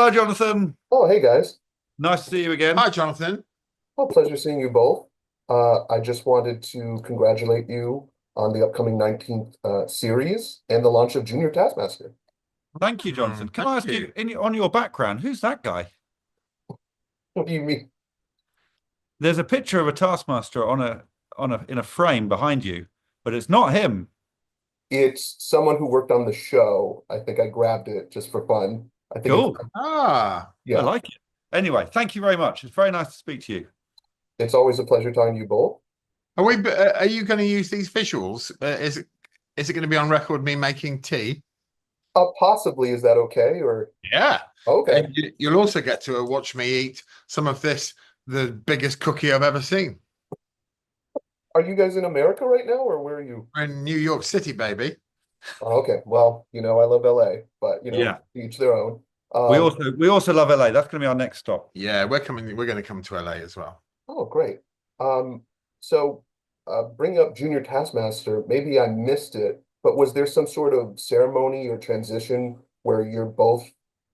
Hello, Jonathan. Oh, hey guys. Nice to see you again. Hi, Jonathan. Well, pleasure seeing you both. I just wanted to congratulate you on the upcoming 19th series and the launch of Junior Taskmaster. Thank you, Jonathan. Can Thank I ask you. you, on your background, who's that guy? What do you mean? There's a picture of a Taskmaster in a frame behind you, but it's not him. It's someone who worked on the show. I think I grabbed it just for fun. I think it's, Cool. I yeah, like it. Anyway, thank you very much. It's very nice to speak to you. it's always a pleasure talking to you both. Are you going to use these visuals? Is it going to be on record me making tea? Possibly, is that okay? Or Yeah. okay. And you'll also get to watch me eat some of this, the biggest cookie I've ever seen. Are you guys in America right now, or where are you? We're in New York City, baby. Oh, okay. Well, I love LA, but Yeah. each their own. We Um, also we also love LA. That's going to be our next stop. Yeah, we're going to come to LA as well. Oh, great. Um, so bringing up Junior Taskmaster, maybe I missed it, but was there some sort of ceremony or transition where you're both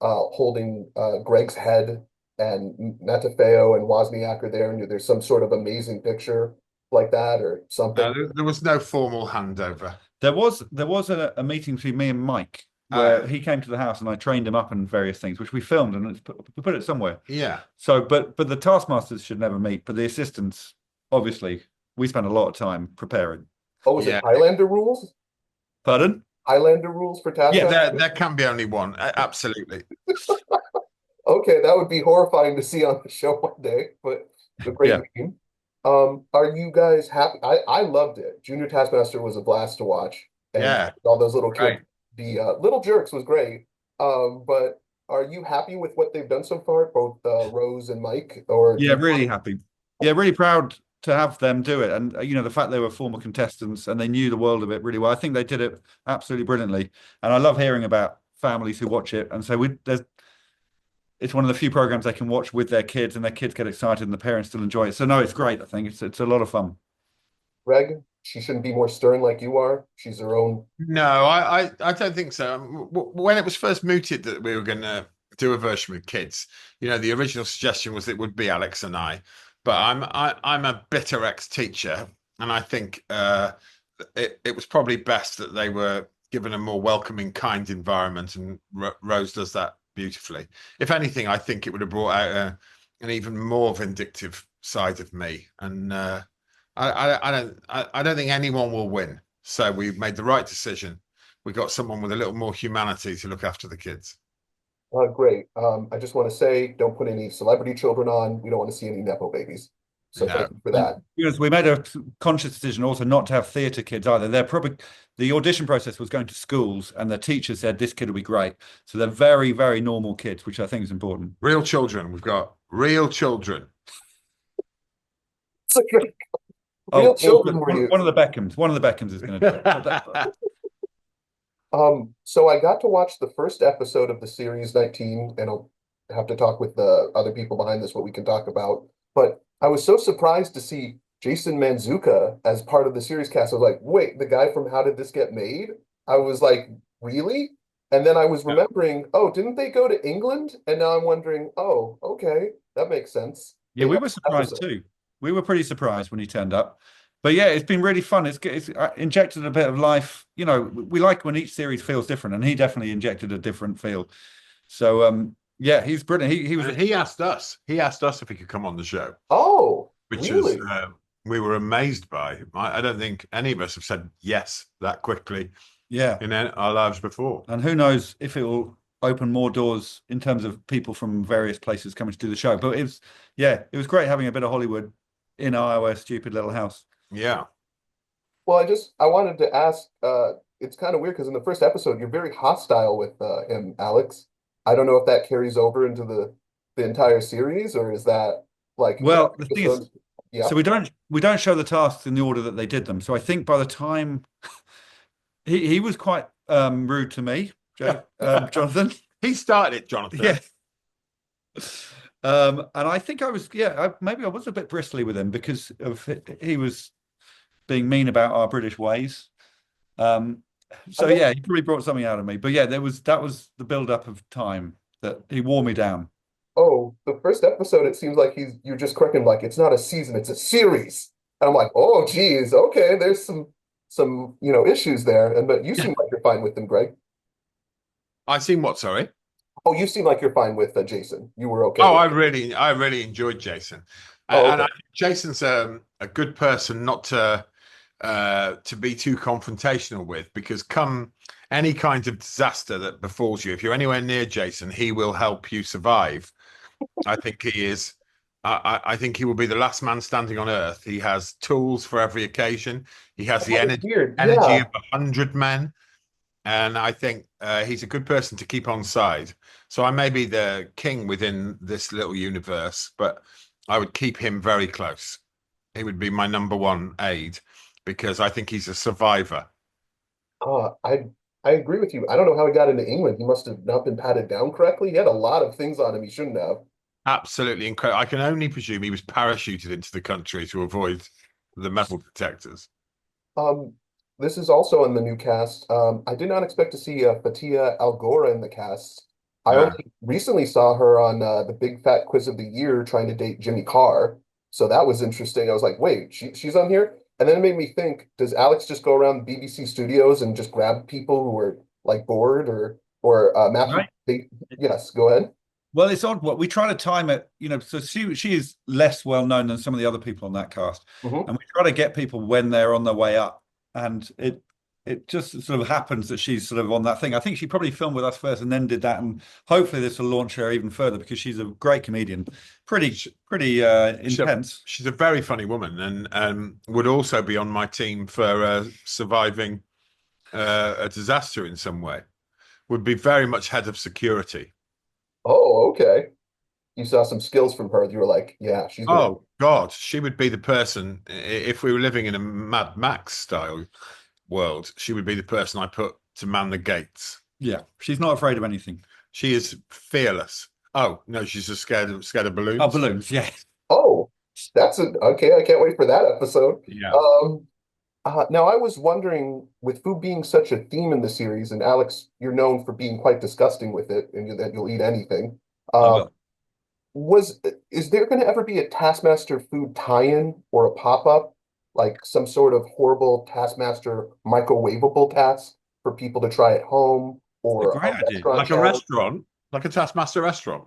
holding Greg's head and Matafeo and Wozniak are there, and there's some sort of amazing picture like that or something? No, there was no formal handover. There was a meeting between me and Mike where he came to the house and I trained him up in various things, which we filmed and we put it somewhere. Yeah. So, but the taskmasters should never meet, but the assistants, obviously, we spend a lot of time preparing. Oh, was it Yeah. Highlander rules? Pardon? Highlander rules for Yes. Taskmaster? There can be only one. Absolutely. Okay, that would be horrifying to see on the show one day, but a great Yeah. meme. Are you guys happy? I loved it. Junior Taskmaster was a blast to watch, and Yeah. all those little Right. kids, the little jerks was great. But are you happy with what they've done so far, both Rose and Mike? Or do Yeah, you, really happy. Yeah, really proud to have them do it. And the fact they were former contestants and they knew the world of it really well. I think they did it absolutely brilliantly. And I love hearing about families who watch it. And so it's one of the few programs they can watch with their kids and their kids get excited and the parents still enjoy it. So no, it's great. I think it's a lot of fun. Greg? She shouldn't be more stern like you are. She's her own. No, I don't think so. When it was first mooted that we were going to do a version with kids, the original suggestion was it would be Alex and I, but I'm a bitter ex-teacher, and I think it was probably best that they were given a more welcoming, kind environment, and Rose does that beautifully. If anything, I think it would have brought out an even more vindictive side of me, and I don't think anyone will win. So we made the right decision. We got someone with a little more humanity to look after the kids. Great. I just want to say, don't put any celebrity children on. We don't want to see any Nepo babies. So No. thank you for And that. because we made a conscious decision also not to have theatre kids either. They're probably the audition process was going to schools, and the teacher said this kid will be great. So they're very, very normal kids, which I think is important. Real children. We've got real children. It's like real Oh, children were you? one of the Beckhams. One of the Beckhams is going to do it. So I got to watch the first episode of the series 19, and I'll have to talk with the other people behind this what we can talk about. But I was so surprised to see Jason Manzuka as part of the series cast. I was like, wait, the guy from How Did This Get Made? I was like, really? And then I was remembering, oh, didn't they go to England? And now I'm wondering, oh, okay, that makes sense. Yeah, They we have were an surprised episode. too. We were pretty surprised when he turned up. But yeah, it's been really fun. It's injected a bit of life. We like when each series feels different, and he definitely injected a different feel. So yeah, he's brilliant. He was He asked us. He asked us if he could come on the show, Oh, which is really? we were amazed by. I don't think any of us have said yes that quickly yeah. in our lives before. And who knows if it will open more doors in terms of people from various places coming to do the show. But it was great having a bit of Hollywood in our stupid little house. Yeah. Well, I wanted to ask, it's kind of weird because in the first episode, you're very hostile with him, Alex. I don't know if that carries over into the entire series, or is that like Well, the thing is, yeah. so we don't show the tasks in the order that they did them. So I think by the time he was quite rude to me, Jonathan. He started it, Jonathan. Yeah. And I think maybe I was a bit bristly with him because he was being mean about our British ways. So yeah, he probably brought something out of me. But yeah, that was the build up of time. that he wore me down. Oh, the first episode, it seems like you're just correcting him, like it's not a season, it's a series. And I'm like, oh geez, okay, there's some issues there. And but you seem like you're fine with them, Greg. I've seen what, sorry? Oh, you seem like you're fine with Jason. You were okay Oh, with I really enjoyed Jason, Oh, and I okay. think Jason's a good person not to be too confrontational with, because come any kind of disaster that befalls you, if you're anywhere near Jason, he will help you survive. I think he is. I think he will be the last man standing on earth. He has tools for every occasion. He has the That is weird. energy Yeah. of 100 men. And I think he's a good person to keep on side. So I may be the king within this little universe, but I would keep him very close. He would be my number one aide because I think he's a survivor. I agree with you. I don't know how he got into England. He must have not been patted down correctly. He had a lot of things on him he shouldn't have. Absolutely incredible. I can only presume he was parachuted into the country to avoid the metal detectors. Um, this is also in the new cast. I did not expect to see Fatia Algora in the cast. I Uh, only recently saw her on the Big Fat Quiz of the Year trying to date Jimmy Carr. So that was interesting. I was like, wait, she's on here? And then it made me think, does Alex just go around BBC studios and just grab people who are like bored or Matthew? Right. Yes, go ahead. Well, it's odd. What we try to time it, so she is less well known than some of the other people on that cast, Hmm. and we try to get people when they're on their way up, and it just sort of happens that she's sort of on that thing. I think she probably filmed with us first and then did that, and hopefully this will launch her even further because she's a great comedian, pretty intense. she's a very funny woman, and would also be on my team for surviving a disaster in some way. Would be very much head of security. Oh, okay. You saw some skills from her. You were like, yeah, she's gonna. Oh God, she would be the person if we were living in a Mad Max style world. She would be the person I put to man the gates. Yeah, she's not afraid of anything. She is fearless. Oh no, she's just scared of balloons. Oh, balloons, yeah. Oh, okay. I can't wait for that episode. Yeah. Now I was wondering, with food being such a theme in the series, and Alex, you're known for being quite disgusting with it, and that you'll eat anything. I Um, will. is there going to ever be a Taskmaster food tie-in or a pop-up, like some sort of horrible Taskmaster microwavable task for people to try at home A or great a idea. restaurant Like a challenge? restaurant, like a Taskmaster restaurant.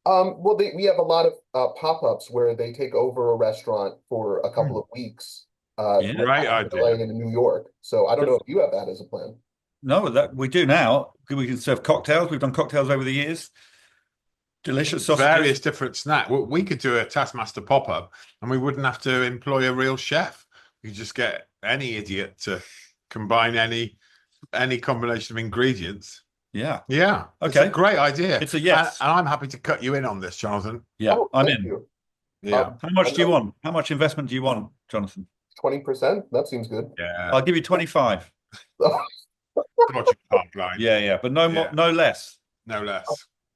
Well, we have a lot of pop-ups where they take over a restaurant for a couple of weeks, Yeah. Great in LA idea. and in New York. So I don't know if you have that as a plan. No, that we do now. We can serve cocktails. We've done cocktails over the years. Delicious sausages. Various different snacks. Well, we could do a Taskmaster pop-up and we wouldn't have to employ a real chef. We could just get any idiot to combine any combination of ingredients. Yeah. Yeah. It's Okay. a great idea. It's a yes. And I'm happy to cut you in on this, Jonathan. Yeah, Oh, I'm thank in. you. Yeah. How much do you want? How much investment do you want, Jonathan? 20%? That seems good. Yeah. I'll give you 25. God, you can't blind. Yeah, but no more, Yeah. no less. No less.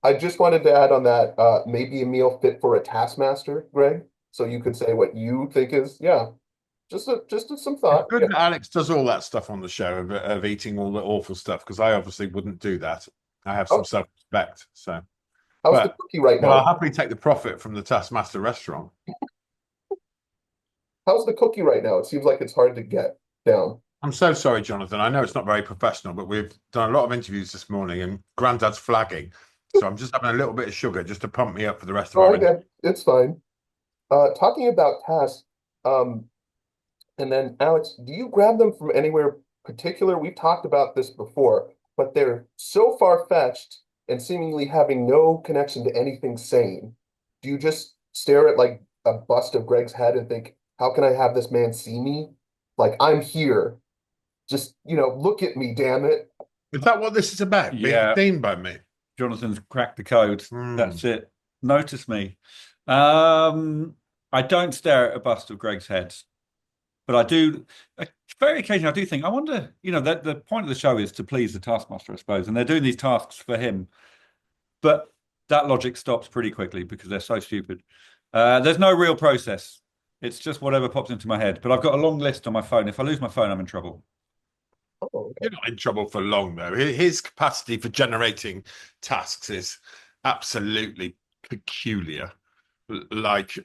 I just wanted to add on that, maybe a meal fit for a Taskmaster, Greg. So you could say what you think is, yeah, some It's thought. good Yeah. that Alex does all that stuff on the show of eating all the awful stuff, because I obviously wouldn't do that. I have some Oh. self-respect. So, How's the but cookie right well, I'll now? happily take the profit from the Taskmaster restaurant. How's the cookie right now? It seems like it's hard to get down. I'm so sorry, Jonathan. I know it's not very professional, but we've done a lot of interviews this morning and Grandad's flagging. So I'm just having a little bit of sugar just to pump me up for the rest of Oh, our I interview. get it's fine. Talking about tasks, um, and then Alex, do you grab them from anywhere particular? We've talked about this before, but they're so far-fetched and seemingly having no connection to anything sane. Do you just stare at like a bust of Greg's head and think, how can I have this man see me? Like I'm here. Just, look at me, damn it. Is that what this is about? Yeah. Being seen by me? Jonathan's cracked the code. Mm. That's it. Notice me. I don't stare at a bust of Greg's head, but I do. Very occasionally, I do think. I wonder. That the point of the show is to please the Taskmaster, I suppose, and they're doing these tasks for him. But that logic stops pretty quickly because they're so stupid. There's no real process. It's just whatever pops into my head. But I've got a long list on my phone. If I lose my phone, I'm in trouble. Oh, okay. You're not in trouble for long, though. His capacity for generating tasks is absolutely peculiar, like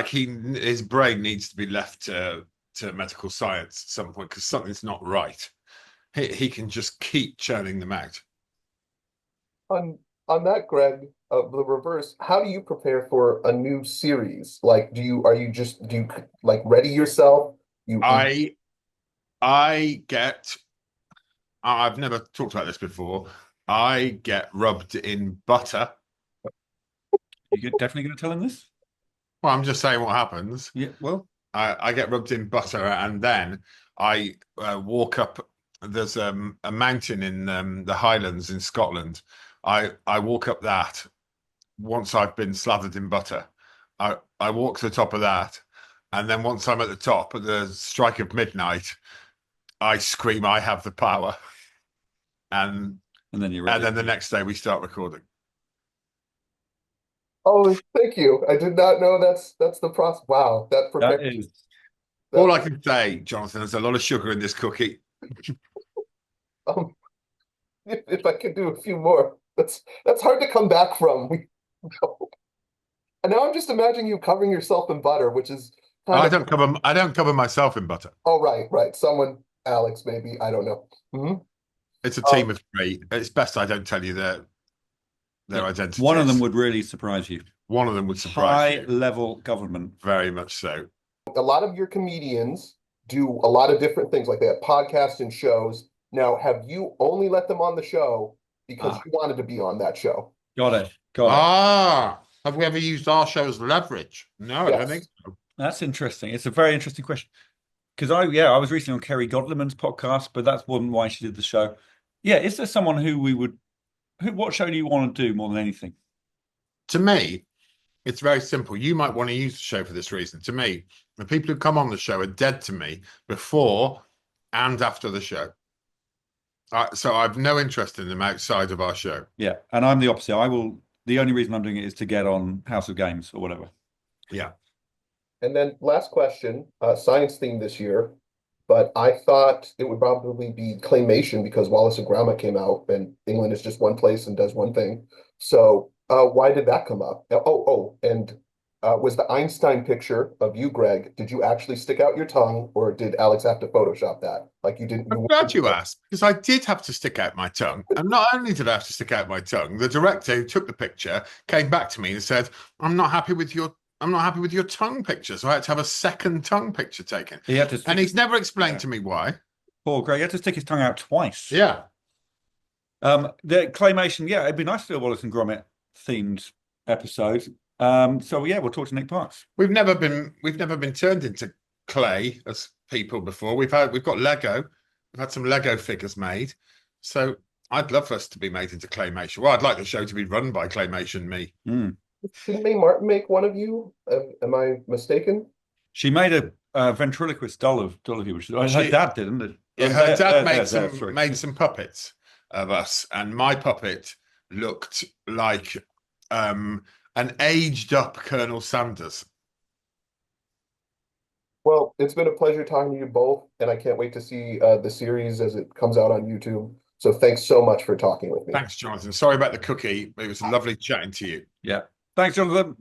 his brain needs to be left to medical science at some point because something's not right. He can just keep churning them out. On on that, Greg, the reverse, how do you prepare for a new series? Like, do you like ready yourself? You I get I've never talked about this before. I get rubbed in butter. You're definitely going to tell him this? Well, I'm just saying what happens. Yeah. Well, I get rubbed in butter, and then I walk up. There's a mountain in the Highlands in Scotland. I walk up that once I've been slathered in butter. I walk to the top of that, and then once I'm at the top, at the strike of midnight, I scream, "I have the power!" And then you're ready. and then the next day we start recording. Oh, thank you. I did not know that's the process. Wow, that That prepares. is. All I can say, Jonathan, there's a lot of sugar in this cookie. Um, if I could do a few more, that's hard to come back from. And now I'm just imagining you covering yourself in butter, which is kind I of. don't cover myself in butter. Oh, right. Someone, Alex, maybe. I don't know. It's a team of three. It's best I don't tell you their identities. One of them would really surprise you. One of them would surprise you. High-level government. Very much so. A lot of your comedians do a lot of different things, like they have podcasts and shows. Now, have you only let them on the show because you wanted to be on that show? Got it. Have we ever used our show as leverage? No, I don't think so. That's interesting. It's a very interesting question. Because I was recently on Kerry Godliman's podcast, but that's wasn't why she did the show. Yeah, is there someone what show do you want to do more than anything? To me, it's very simple. You might want to use the show for this reason. To me, the people who come on the show are dead to me before and after the show. So I've no interest in them outside of our show. Yeah, and I'm the opposite. The only reason I'm doing it is to get on House of Games or whatever. Yeah. And then last question, science theme this year, but I thought it would probably be claymation because Wallace and Gromit came out and England is just one place and does one thing. So why did that come up? And was the Einstein picture of you, Greg, did you actually stick out your tongue or did Alex have to Photoshop that? Like you didn't. I'm glad you asked because I did have to stick out my tongue. And not only did I have to stick out my tongue, the director who took the picture came back to me and said, I'm not happy with your tongue picture. So I had to have a second tongue picture taken. And he's never explained to me why. Poor Greg, he had to stick his tongue out twice. Yeah. The claymation, it'd be nice to do a Wallace and Gromit themed episode. So yeah, we'll talk to Nick Parks. We've never been turned into clay as people before. We've got Lego. We've had some Lego figures made. So I'd love us to be made into claymation. Well, I'd like the show to be run by claymation me. Didn't Mae Martin make one of you? Am I mistaken? She made a ventriloquist doll of you, which her dad did, didn't it? Yeah, her dad made some puppets of us, and my puppet looked like an aged up Colonel Sanders. Well, it's been a pleasure talking to you both, and I can't wait to see the series as it comes out on YouTube. So thanks so much for talking with me. Thanks, Jonathan. Sorry about the cookie. It was lovely chatting to you. Yeah. Thanks, Jonathan.